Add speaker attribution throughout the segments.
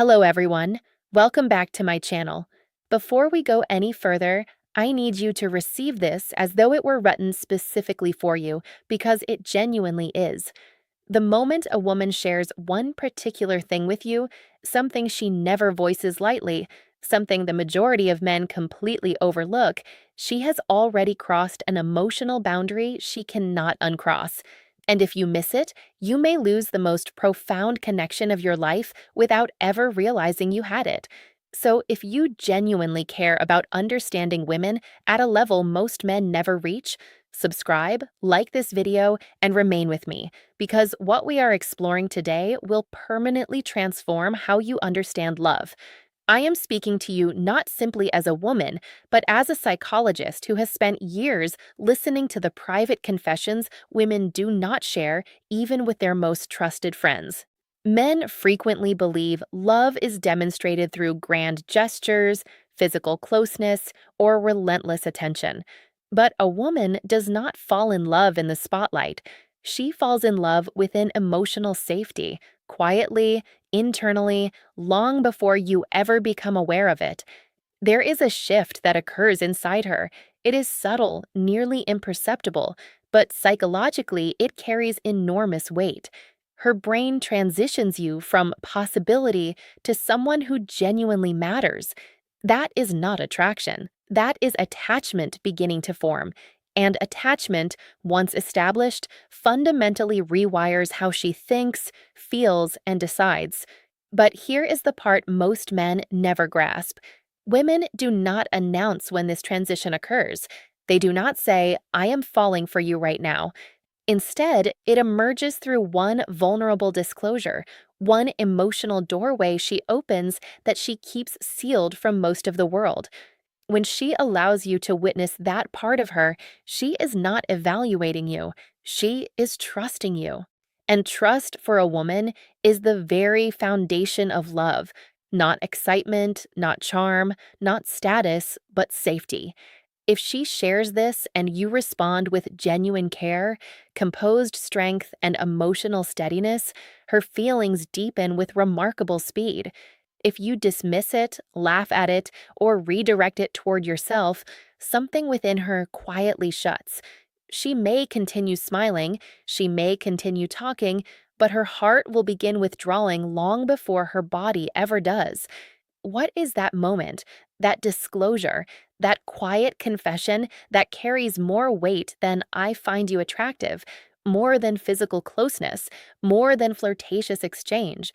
Speaker 1: Hello everyone, welcome back to my channel. Before we go any further, I need you to receive this as though it were written specifically for you, because it genuinely is. The moment a woman shares one particular thing with you, something she never voices lightly, something the majority of men completely overlook, she has already crossed an emotional boundary she cannot uncross. And if you miss it, you may lose the most profound connection of your life without ever realizing you had it. So, if you genuinely care about understanding women at a level most men never reach, subscribe, like this video, and remain with me, because what we are exploring today will permanently transform how you understand love. I am speaking to you not simply as a woman, but as a psychologist who has spent years listening to the private confessions women do not share, even with their most trusted friends. Men frequently believe love is demonstrated through grand gestures, physical closeness, or relentless attention. But a woman does not fall in love in the spotlight. She falls in love within emotional safety, quietly, internally, long before you ever become aware of it. There is a shift that occurs inside her. It is subtle, nearly imperceptible, but psychologically it carries enormous weight. Her brain transitions you from possibility to someone who genuinely matters. That is not attraction. That is attachment beginning to form. And attachment, once established, fundamentally rewires how she thinks, feels, and decides. But here is the part most men never grasp. Women do not announce when this transition occurs. They do not say, I am falling for you right now. Instead, it emerges through one vulnerable disclosure, one emotional doorway she opens that she keeps sealed from most of the world. When she allows you to witness that part of her, she is not evaluating you, she is trusting you. And trust for a woman is the very foundation of love. Not excitement, not charm, not status, but safety. If she shares this and you respond with genuine care, composed strength, and emotional steadiness, her feelings deepen with remarkable speed. If you dismiss it, laugh at it, or redirect it toward yourself, something within her quietly shuts. She may continue smiling, she may continue talking, but her heart will begin withdrawing long before her body ever does. What is that moment, that disclosure, that quiet confession that carries more weight than "I find you attractive," more than physical closeness, more than flirtatious exchange?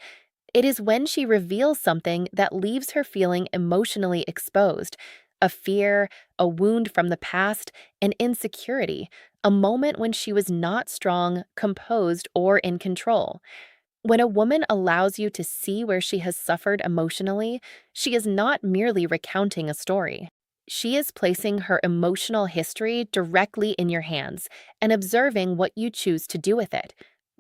Speaker 1: It is when she reveals something that leaves her feeling emotionally exposed, a fear, a wound from the past, an insecurity, a moment when she was not strong, composed, or in control. When a woman allows you to see where she has suffered emotionally, she is not merely recounting a story. She is placing her emotional history directly in your hands and observing what you choose to do with it.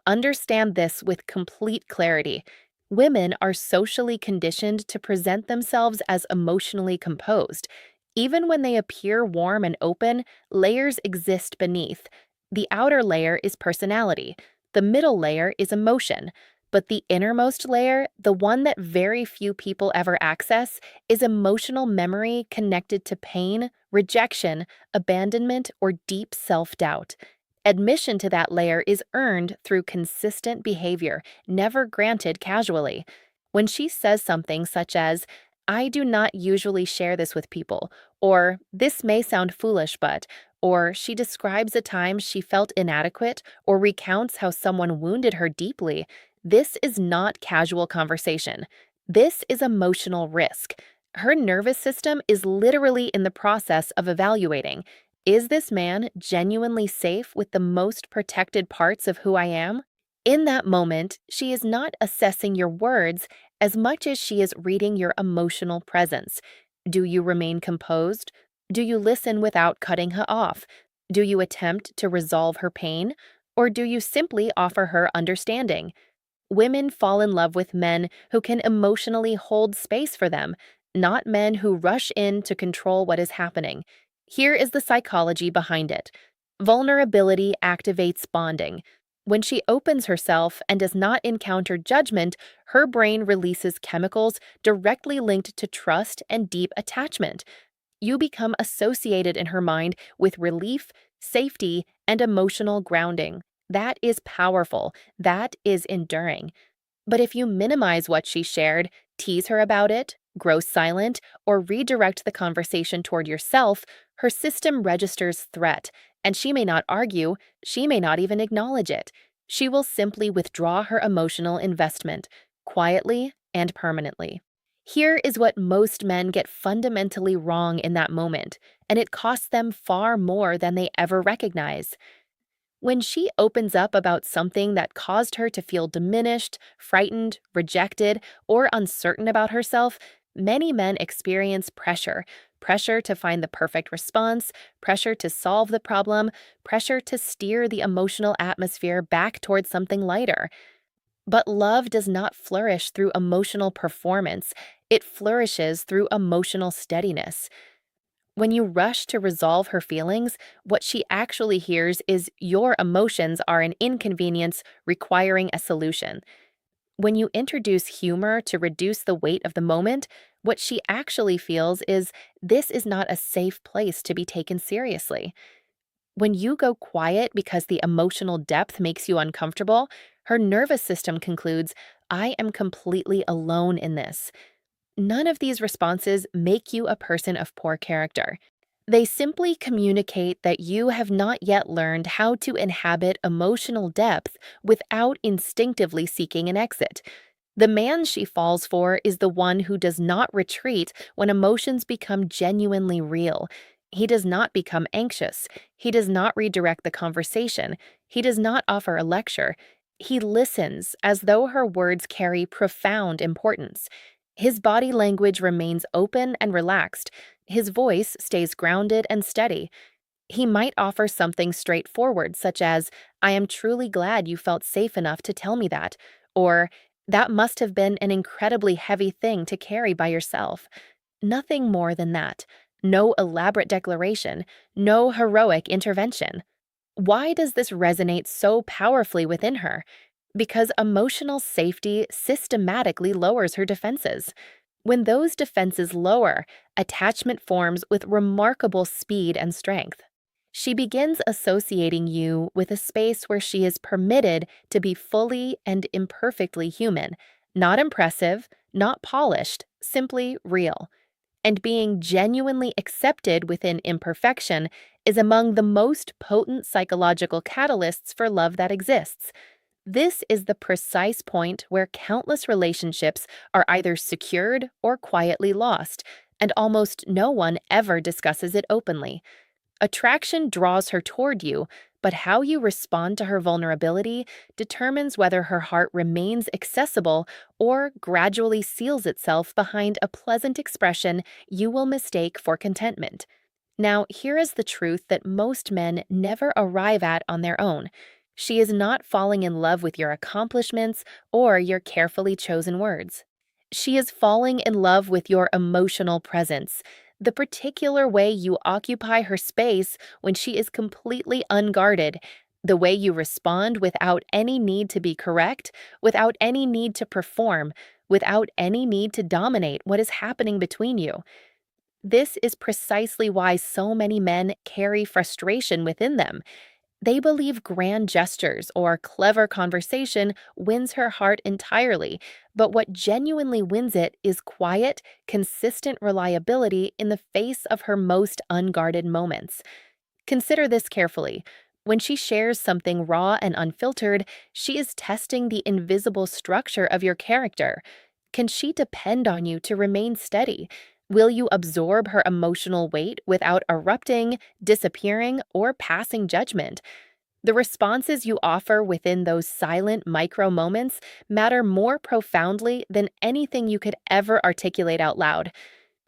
Speaker 1: Understand this with complete clarity. Women are socially conditioned to present themselves as emotionally composed. Even when they appear warm and open, layers exist beneath. The outer layer is personality, the middle layer is emotion, but the innermost layer, the one that very few people ever access, is emotional memory connected to pain, rejection, abandonment, or deep self-doubt. Admission to that layer is earned through consistent behavior, never granted casually. When she says something such as, I do not usually share this with people, or this may sound foolish, but, or she describes a time she felt inadequate or recounts how someone wounded her deeply, this is not casual conversation. This is emotional risk. Her nervous system is literally in the process of evaluating, is this man genuinely safe with the most protected parts of who I am? In that moment, she is not assessing your words as much as she is reading your emotional presence. Do you remain composed? Do you listen without cutting her off? Do you attempt to resolve her pain? Or do you simply offer her understanding? Women fall in love with men who can emotionally hold space for them, not men who rush in to control what is happening. Here is the psychology behind it. Vulnerability activates bonding. When she opens herself and does not encounter judgment, her brain releases chemicals directly linked to trust and deep attachment. You become associated in her mind with relief, safety, and emotional grounding. That is powerful. That is enduring. But if you minimize what she shared, tease her about it, grow silent, or redirect the conversation toward yourself, her system registers threat, and she may not argue, she may not even acknowledge it. She will simply withdraw her emotional investment, quietly and permanently. Here is what most men get fundamentally wrong in that moment, and it costs them far more than they ever recognize. When she opens up about something that caused her to feel diminished, frightened, rejected, or uncertain about herself, many men experience pressure to find the perfect response, pressure to solve the problem, pressure to steer the emotional atmosphere back towards something lighter. But love does not flourish through emotional performance, it flourishes through emotional steadiness. When you rush to resolve her feelings, what she actually hears is your emotions are an inconvenience requiring a solution. When you introduce humor to reduce the weight of the moment, what she actually feels is this is not a safe place to be taken seriously. When you go quiet because the emotional depth makes you uncomfortable, her nervous system concludes, I am completely alone in this. None of these responses make you a person of poor character. They simply communicate that you have not yet learned how to inhabit emotional depth without instinctively seeking an exit. The man she falls for is the one who does not retreat when emotions become genuinely real. He does not become anxious. He does not redirect the conversation. He does not offer a lecture. He listens as though her words carry profound importance. His body language remains open and relaxed. His voice stays grounded and steady. He might offer something straightforward, such as, I am truly glad you felt safe enough to tell me that, or that must have been an incredibly heavy thing to carry by yourself. Nothing more than that. No elaborate declaration, no heroic intervention. Why does this resonate so powerfully within her? Because emotional safety systematically lowers her defenses. When those defenses lower, attachment forms with remarkable speed and strength. She begins associating you with a space where she is permitted to be fully and imperfectly human, not impressive, not polished, simply real. And being genuinely accepted within imperfection is among the most potent psychological catalysts for love that exists. This is the precise point where countless relationships are either secured or quietly lost, and almost no one ever discusses it openly. Attraction draws her toward you, but how you respond to her vulnerability determines whether her heart remains accessible or gradually seals itself behind a pleasant expression you will mistake for contentment. Now, here is the truth that most men never arrive at on their own. She is not falling in love with your accomplishments or your carefully chosen words. She is falling in love with your emotional presence, the particular way you occupy her space when she is completely unguarded, the way you respond without any need to be correct, without any need to perform, without any need to dominate what is happening between you. This is precisely why so many men carry frustration within them. They believe grand gestures or clever conversation wins her heart entirely, but what genuinely wins it is quiet, consistent reliability in the face of her most unguarded moments. Consider this carefully. When she shares something raw and unfiltered, she is testing the invisible structure of your character. Can she depend on you to remain steady? Will you absorb her emotional weight without erupting, disappearing, or passing judgment? The responses you offer within those silent micro moments matter more profoundly than anything you could ever articulate out loud.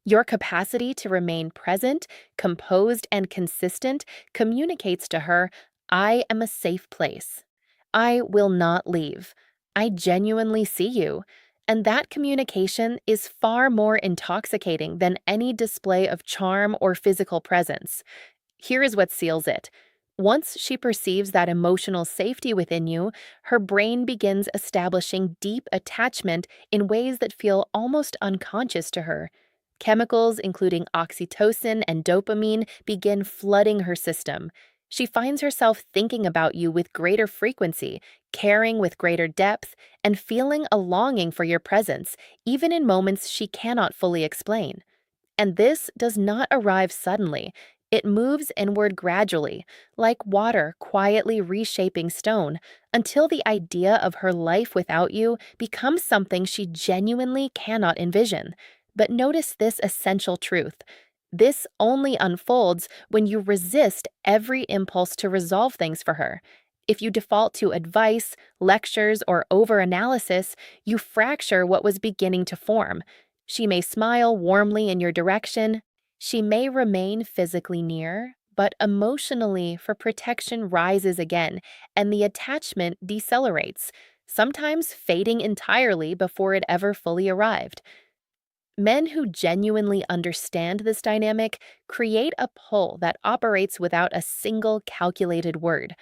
Speaker 1: Your capacity to remain present, composed, and consistent communicates to her, I am a safe place. I will not leave. I genuinely see you. And that communication is far more intoxicating than any display of charm or physical presence. Here is what seals it. Once she perceives that emotional safety within you, her brain begins establishing deep attachment in ways that feel almost unconscious to her. Chemicals, including oxytocin and dopamine, begin flooding her system. She finds herself thinking about you with greater frequency, caring with greater depth, and feeling a longing for your presence, even in moments she cannot fully explain. And this does not arrive suddenly. It moves inward gradually, like water quietly reshaping stone, until the idea of her life without you becomes something she genuinely cannot envision. But notice this essential truth. This only unfolds when you resist every impulse to resolve things for her. If you default to advice, lectures, or overanalysis, you fracture what was beginning to form. She may smile warmly in your direction. She may remain physically near, but emotionally, for protection rises again, and the attachment decelerates, sometimes fading entirely before it ever fully arrived. Men who genuinely understand this dynamic create a pull that operates without a single calculated word.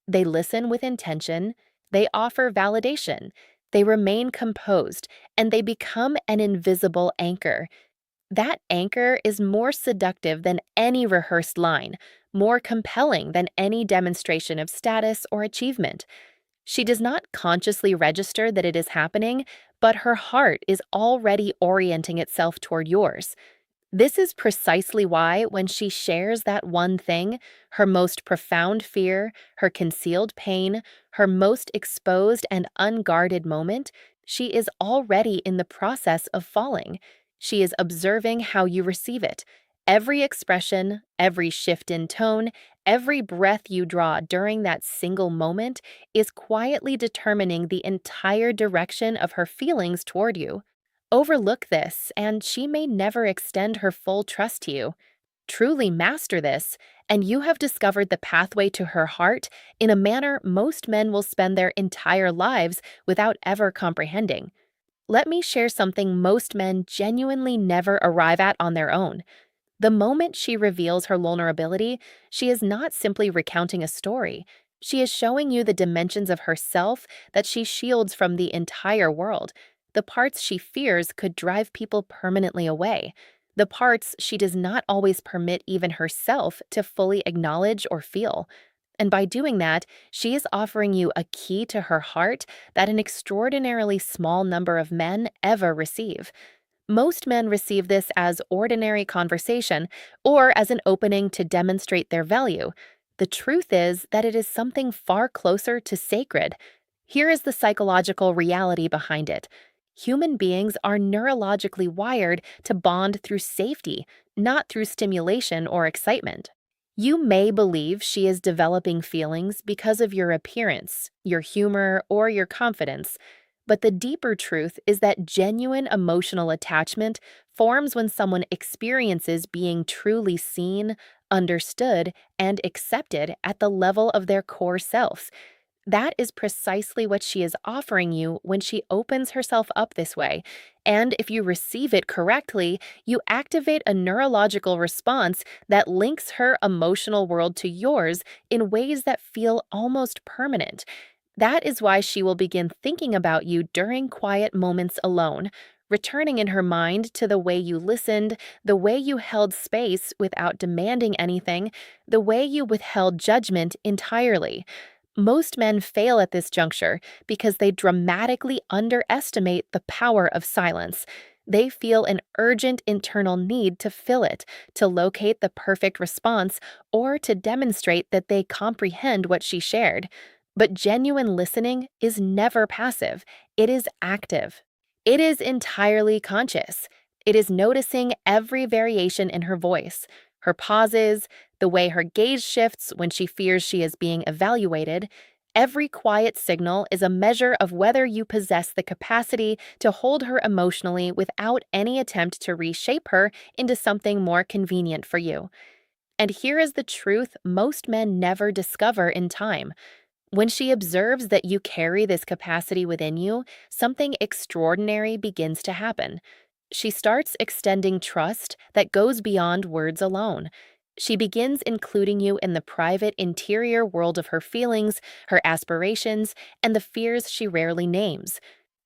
Speaker 1: They listen with intention, they offer validation, they remain composed, and they become an invisible anchor. That anchor is more seductive than any rehearsed line, more compelling than any demonstration of status or achievement. She does not consciously register that it is happening, but her heart is already orienting itself toward yours. This is precisely why, when she shares that one thing, her most profound fear, her concealed pain, her most exposed and unguarded moment, she is already in the process of falling. She is observing how you receive it. Every expression, every shift in tone, every breath you draw during that single moment is quietly determining the entire direction of her feelings toward you. Overlook this, and she may never extend her full trust to you. Truly master this, and you have discovered the pathway to her heart in a manner most men will spend their entire lives without ever comprehending. Let me share something most men genuinely never arrive at on their own. The moment she reveals her vulnerability, she is not simply recounting a story. She is showing you the dimensions of herself that she shields from the entire world. The parts she fears could drive people permanently away. The parts she does not always permit even herself to fully acknowledge or feel. And by doing that, she is offering you a key to her heart that an extraordinarily small number of men ever receive. Most men receive this as ordinary conversation or as an opening to demonstrate their value. The truth is that it is something far closer to sacred. Here is the psychological reality behind it. Human beings are neurologically wired to bond through safety, not through stimulation or excitement. You may believe she is developing feelings because of your appearance, your humor, or your confidence. But the deeper truth is that genuine emotional attachment forms when someone experiences being truly seen, understood, and accepted at the level of their core selves. That is precisely what she is offering you when she opens herself up this way. And if you receive it correctly, you activate a neurological response that links her emotional world to yours in ways that feel almost permanent. That is why she will begin thinking about you during quiet moments alone, returning in her mind to the way you listened, the way you held space without demanding anything, the way you withheld judgment entirely. Most men fail at this juncture because they dramatically underestimate the power of silence. They feel an urgent internal need to fill it, to locate the perfect response, or to demonstrate that they comprehend what she shared. But genuine listening is never passive, it is active. It is entirely conscious. It is noticing every variation in her voice, her pauses, the way her gaze shifts when she fears she is being evaluated. Every quiet signal is a measure of whether you possess the capacity to hold her emotionally without any attempt to reshape her into something more convenient for you. And here is the truth most men never discover in time. When she observes that you carry this capacity within you, something extraordinary begins to happen. She starts extending trust that goes beyond words alone. She begins including you in the private interior world of her feelings, her aspirations, and the fears she rarely names.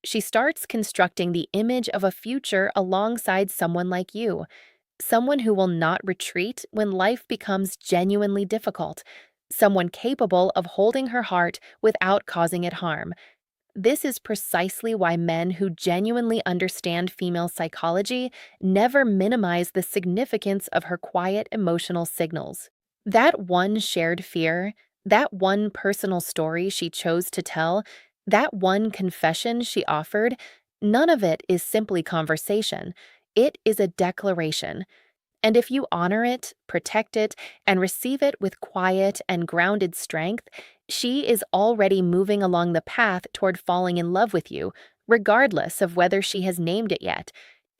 Speaker 1: She starts constructing the image of a future alongside someone like you, someone who will not retreat when life becomes genuinely difficult, someone capable of holding her heart without causing it harm. This is precisely why men who genuinely understand female psychology never minimize the significance of her quiet emotional signals. That one shared fear, that one personal story she chose to tell, that one confession she offered, none of it is simply conversation. It is a declaration. And if you honor it, protect it, and receive it with quiet and grounded strength, she is already moving along the path toward falling in love with you, regardless of whether she has named it yet.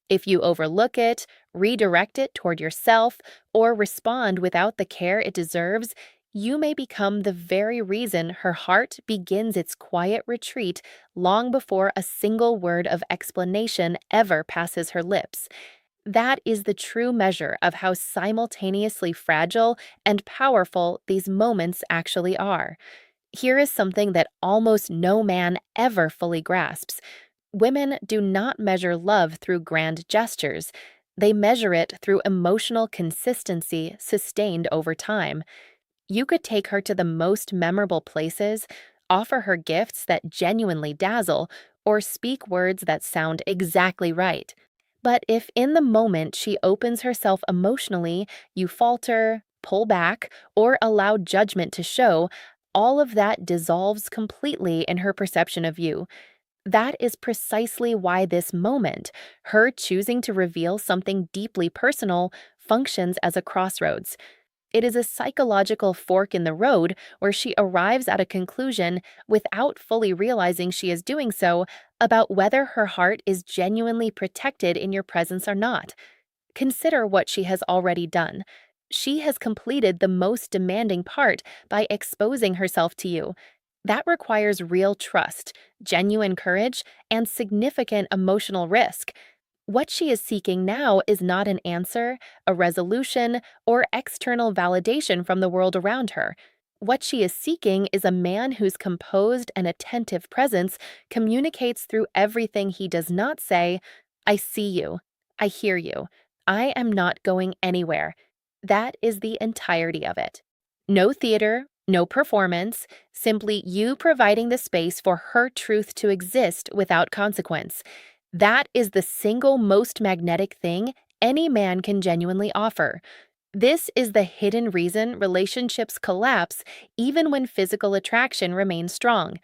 Speaker 1: If you overlook it, redirect it toward yourself, or respond without the care it deserves, you may become the very reason her heart begins its quiet retreat long before a single word of explanation ever passes her lips. That is the true measure of how simultaneously fragile and powerful these moments actually are. Here is something that almost no man ever fully grasps. Women do not measure love through grand gestures. They measure it through emotional consistency sustained over time. You could take her to the most memorable places, offer her gifts that genuinely dazzle, or speak words that sound exactly right. But if in the moment she opens herself emotionally, you falter, pull back, or allow judgment to show, all of that dissolves completely in her perception of you. That is precisely why this moment, her choosing to reveal something deeply personal, functions as a crossroads. It is a psychological fork in the road where she arrives at a conclusion without fully realizing she is doing so about whether her heart is genuinely protected in your presence or not. Consider what she has already done. She has completed the most demanding part by exposing herself to you. That requires real trust, genuine courage, and significant emotional risk. What she is seeking now is not an answer, a resolution, or external validation from the world around her. What she is seeking is a man whose composed and attentive presence communicates through everything he does not say, I see you, I hear you, I am not going anywhere. That is the entirety of it. No theater, no performance, simply you providing the space for her truth to exist without consequence. That is the single most magnetic thing any man can genuinely offer. This is the hidden reason relationships collapse even when physical attraction remains strong.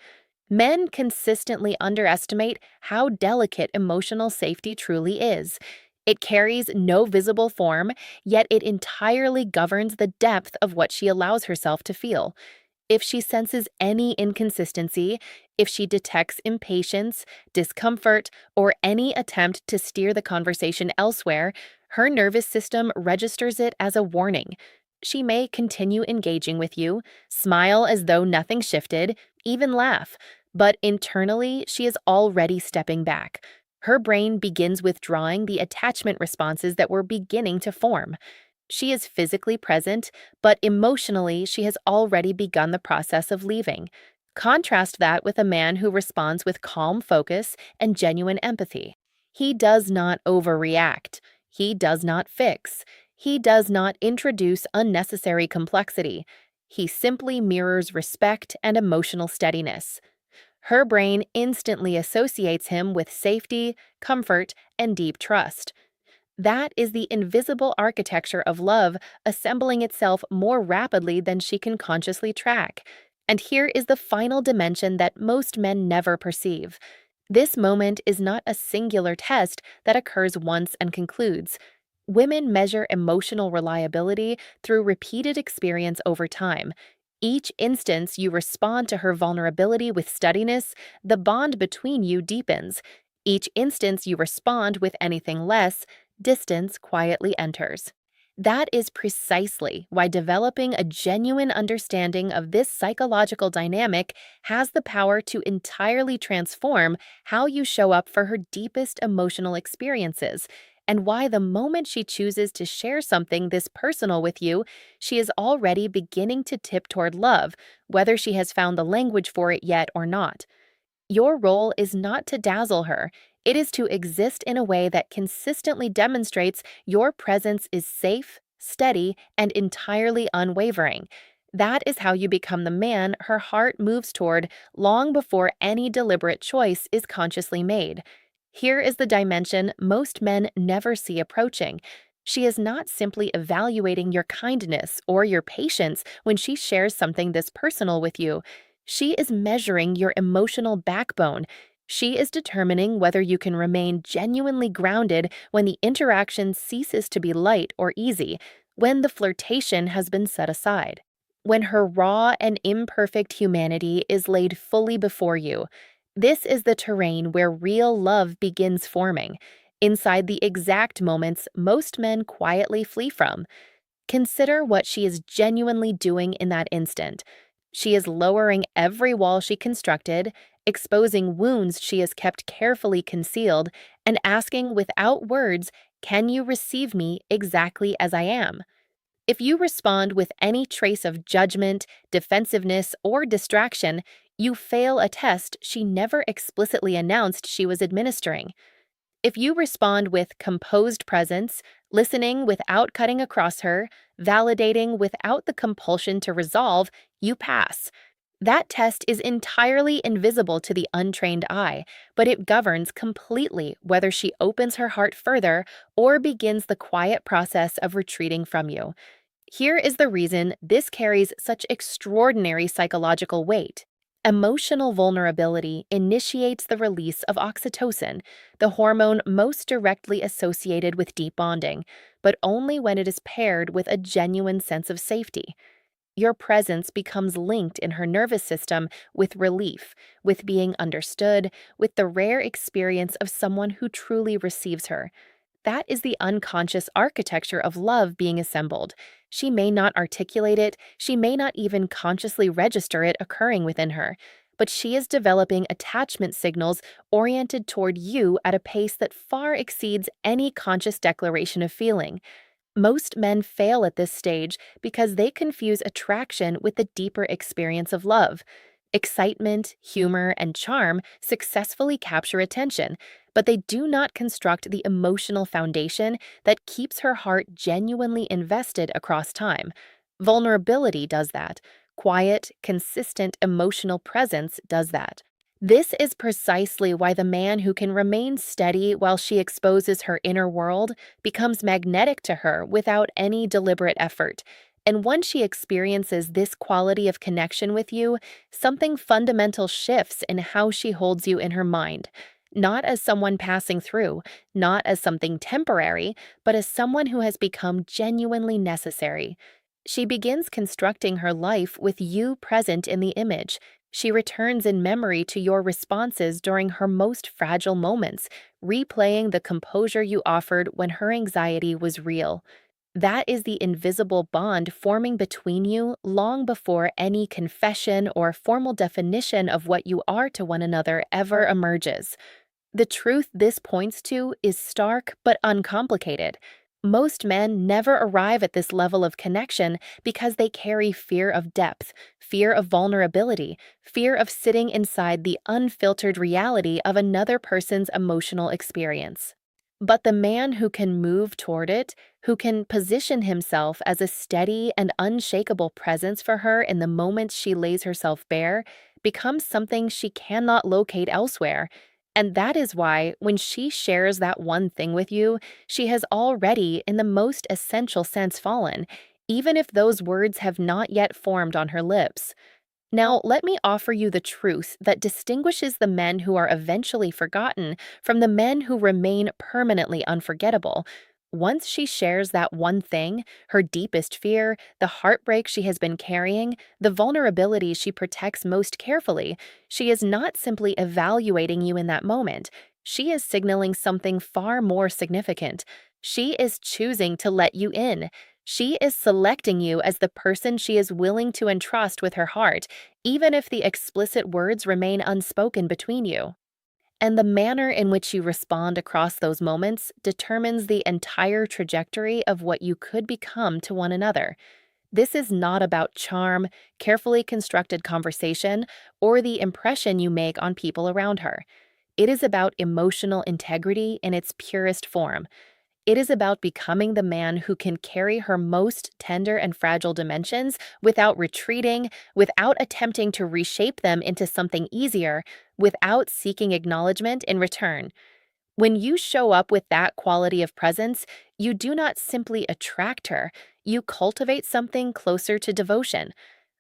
Speaker 1: Men consistently underestimate how delicate emotional safety truly is. It carries no visible form, yet it entirely governs the depth of what she allows herself to feel. If she senses any inconsistency, if she detects impatience, discomfort, or any attempt to steer the conversation elsewhere, her nervous system registers it as a warning. She may continue engaging with you, smile as though nothing shifted, even laugh, but internally she is already stepping back. Her brain begins withdrawing the attachment responses that were beginning to form. She is physically present, but emotionally, she has already begun the process of leaving. Contrast that with a man who responds with calm focus and genuine empathy. He does not overreact. He does not fix. He does not introduce unnecessary complexity. He simply mirrors respect and emotional steadiness. Her brain instantly associates him with safety, comfort, and deep trust. That is the invisible architecture of love assembling itself more rapidly than she can consciously track. And here is the final dimension that most men never perceive. This moment is not a singular test that occurs once and concludes. Women measure emotional reliability through repeated experience over time. Each instance you respond to her vulnerability with steadiness, the bond between you deepens. Each instance you respond with anything less, distance quietly enters. That is precisely why developing a genuine understanding of this psychological dynamic has the power to entirely transform how you show up for her deepest emotional experiences, and why the moment she chooses to share something this personal with you, she is already beginning to tip toward love, whether she has found the language for it yet or not. Your role is not to dazzle her. It is to exist in a way that consistently demonstrates your presence is safe, steady, and entirely unwavering. That is how you become the man her heart moves toward long before any deliberate choice is consciously made. Here is the dimension most men never see approaching. She is not simply evaluating your kindness or your patience when she shares something this personal with you. She is measuring your emotional backbone. She is determining whether you can remain genuinely grounded when the interaction ceases to be light or easy, when the flirtation has been set aside, when her raw and imperfect humanity is laid fully before you. This is the terrain where real love begins forming, inside the exact moments most men quietly flee from. Consider what she is genuinely doing in that instant. She is lowering every wall she constructed, exposing wounds she has kept carefully concealed, and asking without words, "Can you receive me exactly as I am?" If you respond with any trace of judgment, defensiveness, or distraction, you fail a test she never explicitly announced she was administering. If you respond with composed presence, listening without cutting across her, validating without the compulsion to resolve, you pass. That test is entirely invisible to the untrained eye, but it governs completely whether she opens her heart further or begins the quiet process of retreating from you. Here is the reason this carries such extraordinary psychological weight. Emotional vulnerability initiates the release of oxytocin, the hormone most directly associated with deep bonding, but only when it is paired with a genuine sense of safety. Your presence becomes linked in her nervous system with relief, with being understood, with the rare experience of someone who truly receives her. That is the unconscious architecture of love being assembled. She may not articulate it, she may not even consciously register it occurring within her, but she is developing attachment signals oriented toward you at a pace that far exceeds any conscious declaration of feeling. Most men fail at this stage because they confuse attraction with the deeper experience of love. Excitement, humor, and charm successfully capture attention, but they do not construct the emotional foundation that keeps her heart genuinely invested across time. Vulnerability does that. Quiet, consistent emotional presence does that. This is precisely why the man who can remain steady while she exposes her inner world becomes magnetic to her without any deliberate effort. And once she experiences this quality of connection with you, something fundamental shifts in how she holds you in her mind. Not as someone passing through, not as something temporary, but as someone who has become genuinely necessary. She begins constructing her life with you present in the image. She returns in memory to your responses during her most fragile moments, replaying the composure you offered when her anxiety was real. That is the invisible bond forming between you long before any confession or formal definition of what you are to one another ever emerges. The truth this points to is stark but uncomplicated. Most men never arrive at this level of connection because they carry fear of depth, fear of vulnerability, fear of sitting inside the unfiltered reality of another person's emotional experience. But the man who can move toward it, who can position himself as a steady and unshakable presence for her in the moments she lays herself bare, becomes something she cannot locate elsewhere. And that is why, when she shares that one thing with you, she has already, in the most essential sense, fallen, even if those words have not yet formed on her lips. Now, let me offer you the truth that distinguishes the men who are eventually forgotten from the men who remain permanently unforgettable. Once she shares that one thing, her deepest fear, the heartbreak she has been carrying, the vulnerability she protects most carefully, she is not simply evaluating you in that moment. She is signaling something far more significant. She is choosing to let you in. She is selecting you as the person she is willing to entrust with her heart, even if the explicit words remain unspoken between you. And the manner in which you respond across those moments determines the entire trajectory of what you could become to one another. This is not about charm, carefully constructed conversation, or the impression you make on people around her. It is about emotional integrity in its purest form. It is about becoming the man who can carry her most tender and fragile dimensions without retreating, without attempting to reshape them into something easier, without seeking acknowledgement in return. When you show up with that quality of presence, you do not simply attract her, you cultivate something closer to devotion.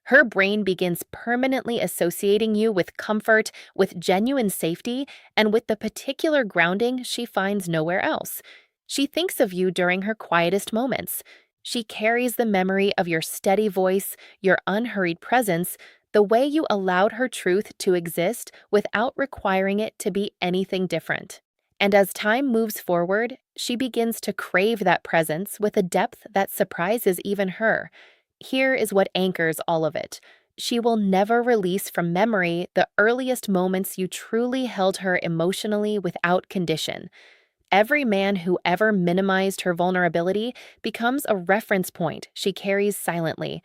Speaker 1: Her brain begins permanently associating you with comfort, with genuine safety, and with the particular grounding she finds nowhere else. She thinks of you during her quietest moments. She carries the memory of your steady voice, your unhurried presence, the way you allowed her truth to exist without requiring it to be anything different. And as time moves forward, she begins to crave that presence with a depth that surprises even her. Here is what anchors all of it. She will never release from memory the earliest moments you truly held her emotionally without condition. Every man who ever minimized her vulnerability becomes a reference point she carries silently.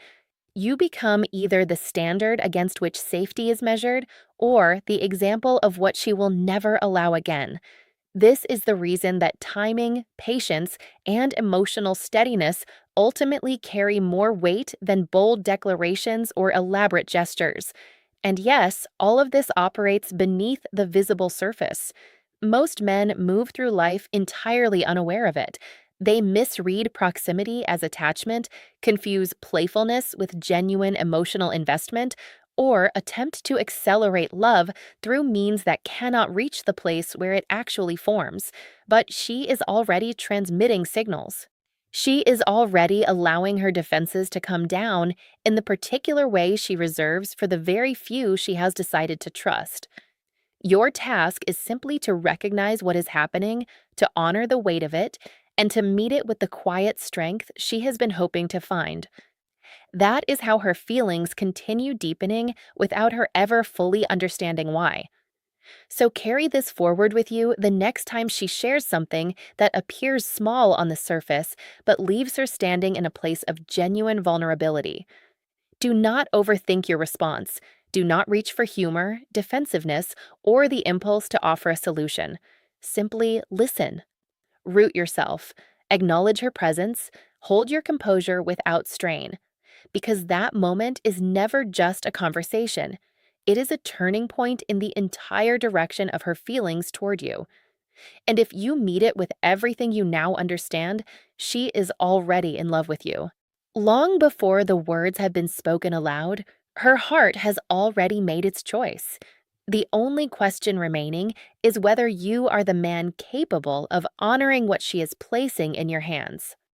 Speaker 1: You become either the standard against which safety is measured or the example of what she will never allow again. This is the reason that timing, patience, and emotional steadiness ultimately carry more weight than bold declarations or elaborate gestures. And yes, all of this operates beneath the visible surface. Most men move through life entirely unaware of it. They misread proximity as attachment, confuse playfulness with genuine emotional investment, or attempt to accelerate love through means that cannot reach the place where it actually forms. But she is already transmitting signals. She is already allowing her defenses to come down in the particular way she reserves for the very few she has decided to trust. Your task is simply to recognize what is happening, to honor the weight of it, and to meet it with the quiet strength she has been hoping to find. That is how her feelings continue deepening without her ever fully understanding why. So carry this forward with you the next time she shares something that appears small on the surface but leaves her standing in a place of genuine vulnerability. Do not overthink your response. Do not reach for humor, defensiveness, or the impulse to offer a solution. Simply listen. Root yourself. Acknowledge her presence. Hold your composure without strain. Because that moment is never just a conversation. It is a turning point in the entire direction of her feelings toward you. And if you meet it with everything you now understand, she is already in love with you. Long before the words have been spoken aloud, her heart has already made its choice. The only question remaining is whether you are the man capable of honoring what she is placing in your hands.